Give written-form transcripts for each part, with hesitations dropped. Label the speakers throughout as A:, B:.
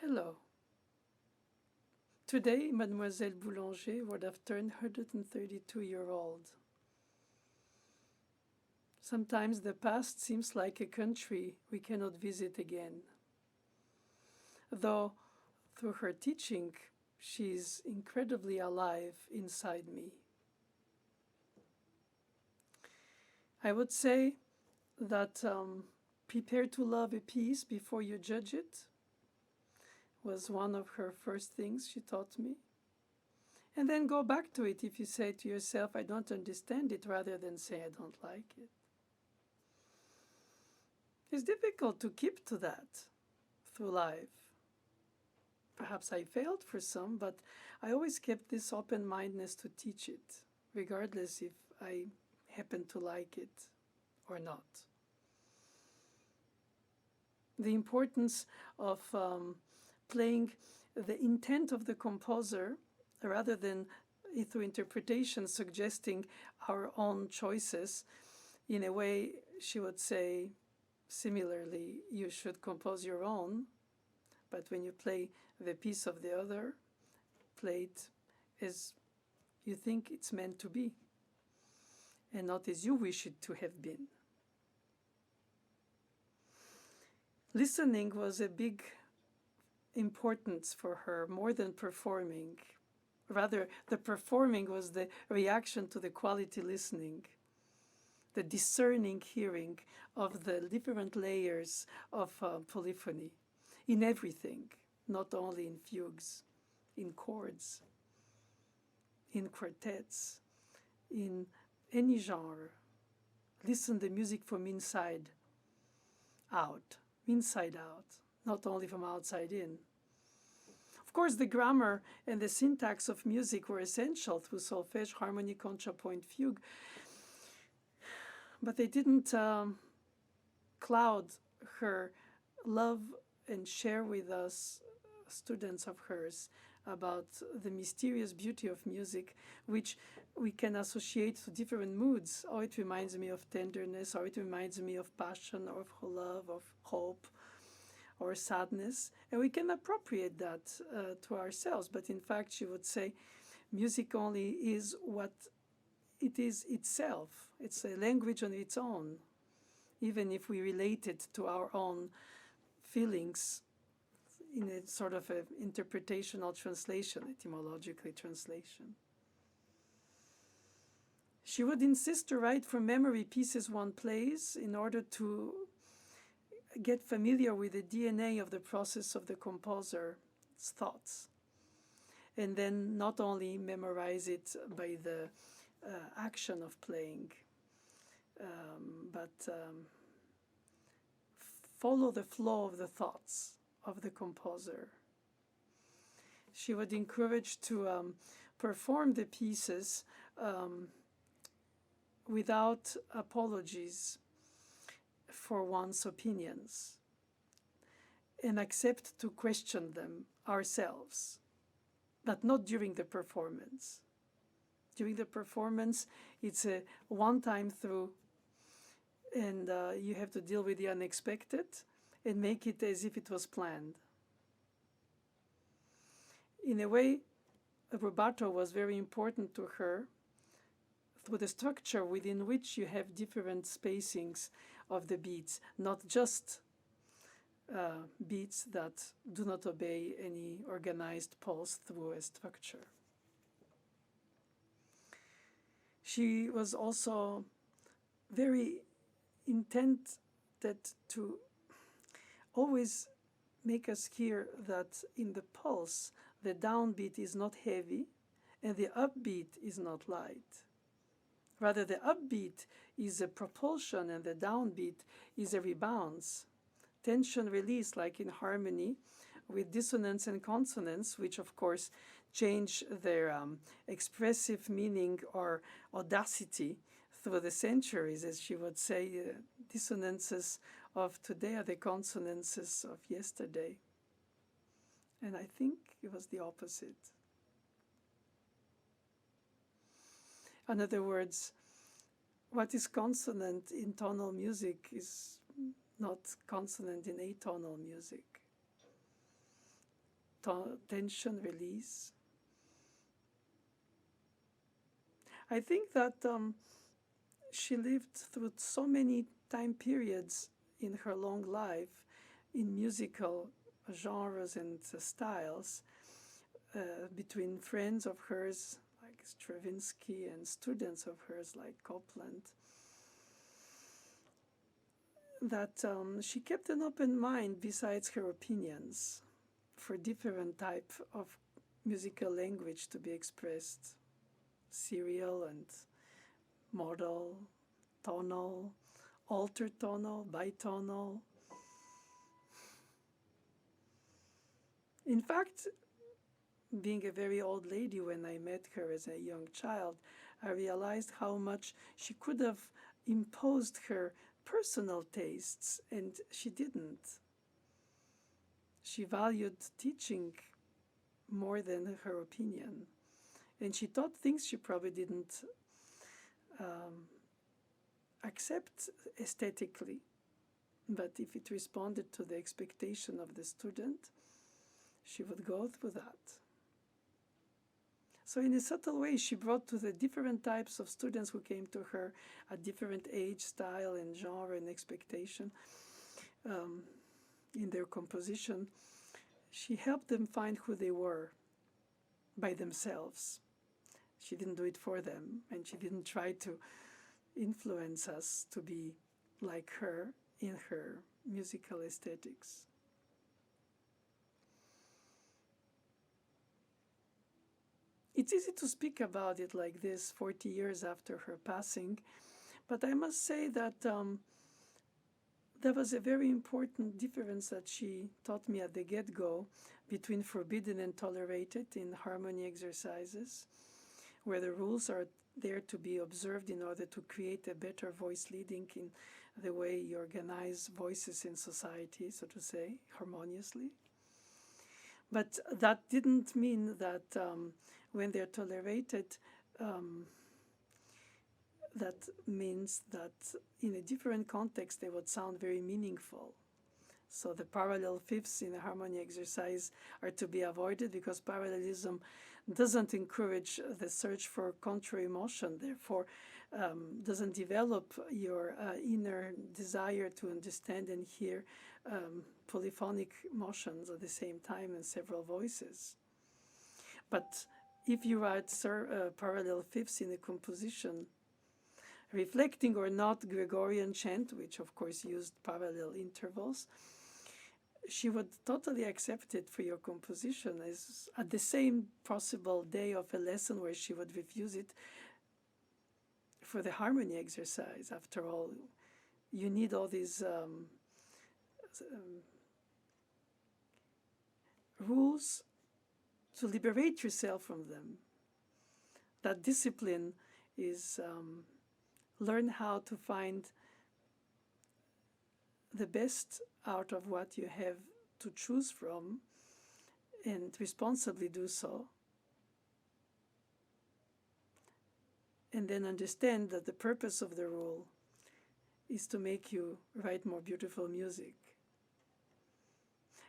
A: Hello. Today, Mademoiselle Boulanger would have turned 132-year-old. Sometimes the past seems like a country we cannot visit again. Though, through her teaching, she's incredibly alive inside me. I would say that prepare to love a piece before you judge it was one of her first things she taught me. And then go back to it if you say to yourself, I don't understand it, rather than say, I don't like it. It's difficult to keep to that through life. Perhaps I failed for some, but I always kept this open-mindedness to teach it, regardless if I happen to like it or not. The importance of playing the intent of the composer rather than through interpretation suggesting our own choices. In a way, she would say, similarly, you should compose your own, but when you play the piece of the other, play it as you think it's meant to be, and not as you wish it to have been. Listening was a big importance for her, more than performing. Rather, the performing was the reaction to the quality listening, the discerning hearing of the different layers of polyphony in everything, not only in fugues, in chords, in quartets, in any genre. Listen the music from inside out, not only from outside in. Of course, the grammar and the syntax of music were essential through solfège, harmony, contrapoint, fugue, but they didn't cloud her love and share with us, students of hers, about the mysterious beauty of music, which we can associate to different moods. Oh, it reminds me of tenderness, or it reminds me of passion, or of love, of hope, or sadness. And we can appropriate that to ourselves. But in fact, she would say, music only is what it is itself. It's a language on its own, even if we relate it to our own feelings in a sort of an interpretational translation, etymologically translation. She would insist to write from memory pieces one plays in order to get familiar with the DNA of the process of the composer's thoughts, and then not only memorize it by the action of playing, but follow the flow of the thoughts of the composer. She would encourage to perform the pieces without apologies for one's opinions, and accept to question them ourselves, but not during the performance. During the performance, it's a one-time through, and you have to deal with the unexpected and make it as if it was planned. In a way, rubato was very important to her through the structure within which you have different spacings of the beats, not just beats that do not obey any organized pulse through a structure. She was also very intent to always make us hear that in the pulse, the downbeat is not heavy and the upbeat is not light. Rather, the upbeat is a propulsion and the downbeat is a rebounce. Tension release, like in harmony, with dissonance and consonance, which of course change their expressive meaning or audacity through the centuries. As she would say, dissonances of today are the consonances of yesterday. And I think it was the opposite. In other words, what is consonant in tonal music is not consonant in atonal music. tension release. I think that she lived through so many time periods in her long life in musical genres and styles, between friends of hers like Stravinsky and students of hers like Copland, that she kept an open mind besides her opinions for different type of musical language to be expressed, serial and modal, tonal, altertonal, bitonal. In fact, being a very old lady when I met her as a young child, I realized how much she could have imposed her personal tastes, and she didn't. She valued teaching more than her opinion, and she taught things she probably didn't accept aesthetically, but if it responded to the expectation of the student, she would go through that. So in a subtle way, she brought to the different types of students who came to her at different age, style, and genre and expectation in their composition, she helped them find who they were by themselves. She didn't do it for them, and she didn't try to influence us to be like her in her musical aesthetics. It's easy to speak about it like this 40 years after her passing, but I must say that there was a very important difference that she taught me at the get-go between forbidden and tolerated in harmony exercises, where the rules are there to be observed in order to create a better voice leading in the way you organize voices in society, so to say, harmoniously. But that didn't mean that when they're tolerated, that means that in a different context they would sound very meaningful. So the parallel fifths in a harmony exercise are to be avoided because parallelism doesn't encourage the search for contrary motion, therefore doesn't develop your inner desire to understand and hear polyphonic motions at the same time in several voices. But if you write parallel fifths in a composition, reflecting or not Gregorian chant, which of course used parallel intervals, she would totally accept it for your composition as at the same possible day of a lesson where she would refuse it for the harmony exercise. After all, you need all these rules to liberate yourself from them. That discipline is learn how to find the best out of what you have to choose from and responsibly do so. And then understand that the purpose of the rule is to make you write more beautiful music.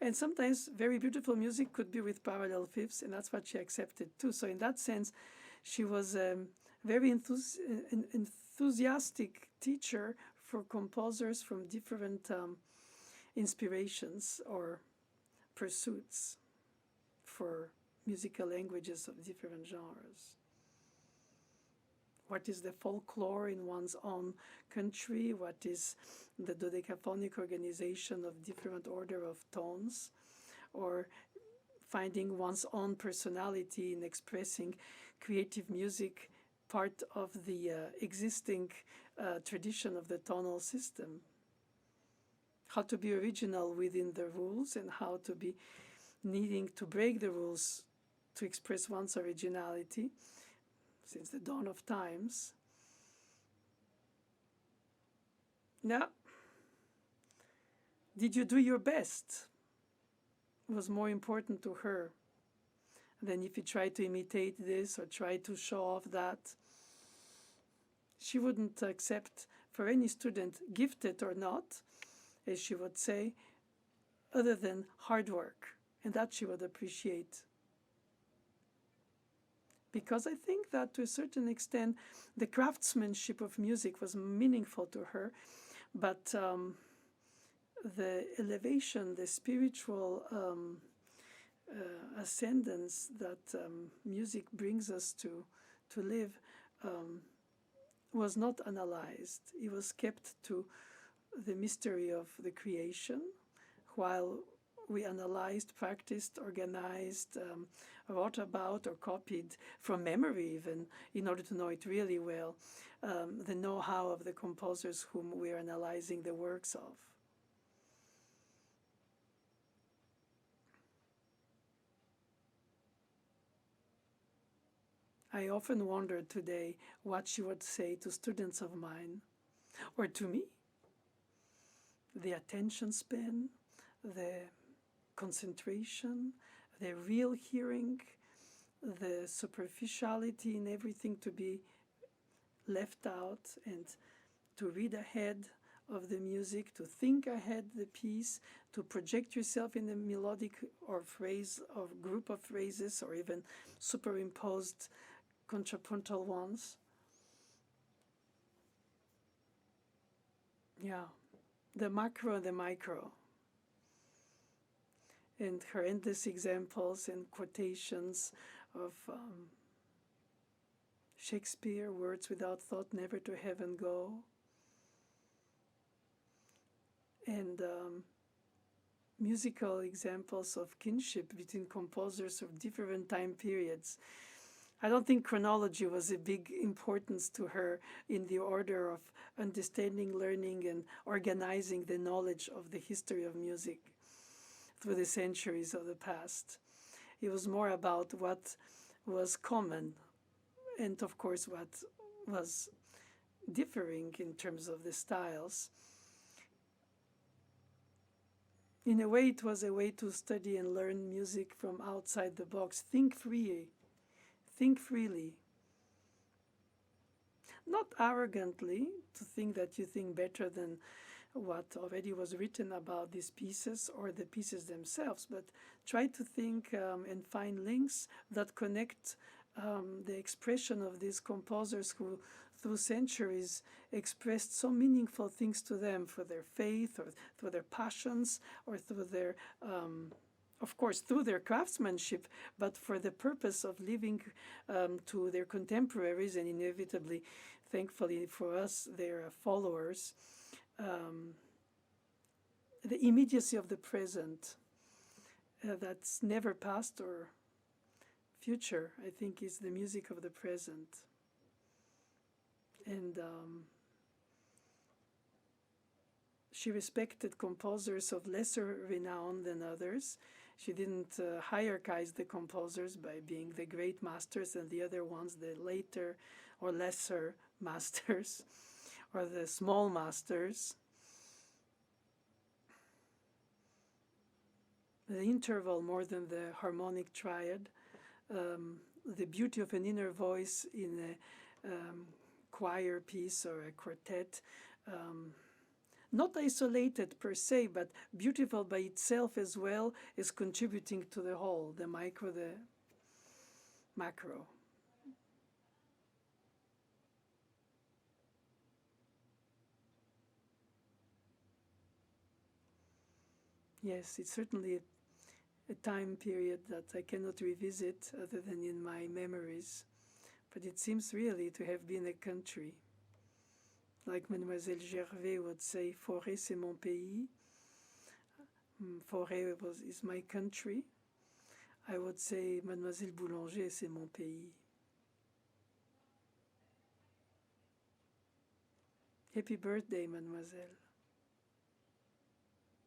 A: And sometimes very beautiful music could be with parallel fifths, and that's what she accepted too. So in that sense, she was a very enthusiastic teacher for composers from different inspirations or pursuits for musical languages of different genres. What is the folklore in one's own country? What is the dodecaphonic organization of different order of tones? Or finding one's own personality in expressing creative music, part of the existing tradition of the tonal system. How to be original within the rules and how to be needing to break the rules to express one's originality since the dawn of times. Now, did you do your best? It was more important to her than if you try to imitate this or try to show off that. She wouldn't accept for any student, gifted or not, as she would say, other than hard work. and that she would appreciate. Because I think that to a certain extent the craftsmanship of music was meaningful to her, but the elevation, the spiritual ascendance that music brings us to live was not analyzed. It was kept to the mystery of the creation, while we analyzed, practiced, organized, wrote about or copied from memory even, in order to know it really well, the know-how of the composers whom we are analyzing the works of. I often wonder today what she would say to students of mine, or to me. The attention span, the concentration, the real hearing, the superficiality in everything to be left out, and to read ahead of the music, to think ahead the piece, to project yourself in a melodic or phrase or group of phrases, or even superimposed contrapuntal ones. Yeah, the macro and the micro. And her endless examples and quotations of Shakespeare, words without thought never to heaven go. And musical examples of kinship between composers of different time periods. I don't think chronology was a big importance to her in the order of understanding, learning, and organizing the knowledge of the history of music through the centuries of the past. It was more about what was common, and of course what was differing in terms of the styles. In a way, it was a way to study and learn music from outside the box. Think freely. Think freely. Not arrogantly, to think that you think better than what already was written about these pieces or the pieces themselves, but try to think and find links that connect the expression of these composers who, through centuries, expressed so meaningful things to them for their faith, or through their passions, or through their of course, through their craftsmanship, but for the purpose of living to their contemporaries, and inevitably, thankfully for us, their followers. The immediacy of the present, that's never past or future, I think, is the music of the present. And she respected composers of lesser renown than others. She didn't hierarchize the composers by being the great masters and the other ones the later or lesser masters, or the small masters. The interval more than the harmonic triad, the beauty of an inner voice in a choir piece or a quartet, not isolated per se, but beautiful by itself as well, is contributing to the whole, the micro, the macro. Yes, it's certainly a time period that I cannot revisit other than in my memories, but it seems really to have been a country. Like Mademoiselle Gervais would say, Forêt c'est mon pays. Forêt is my country. I would say Mademoiselle Boulanger c'est mon pays. Happy birthday, Mademoiselle.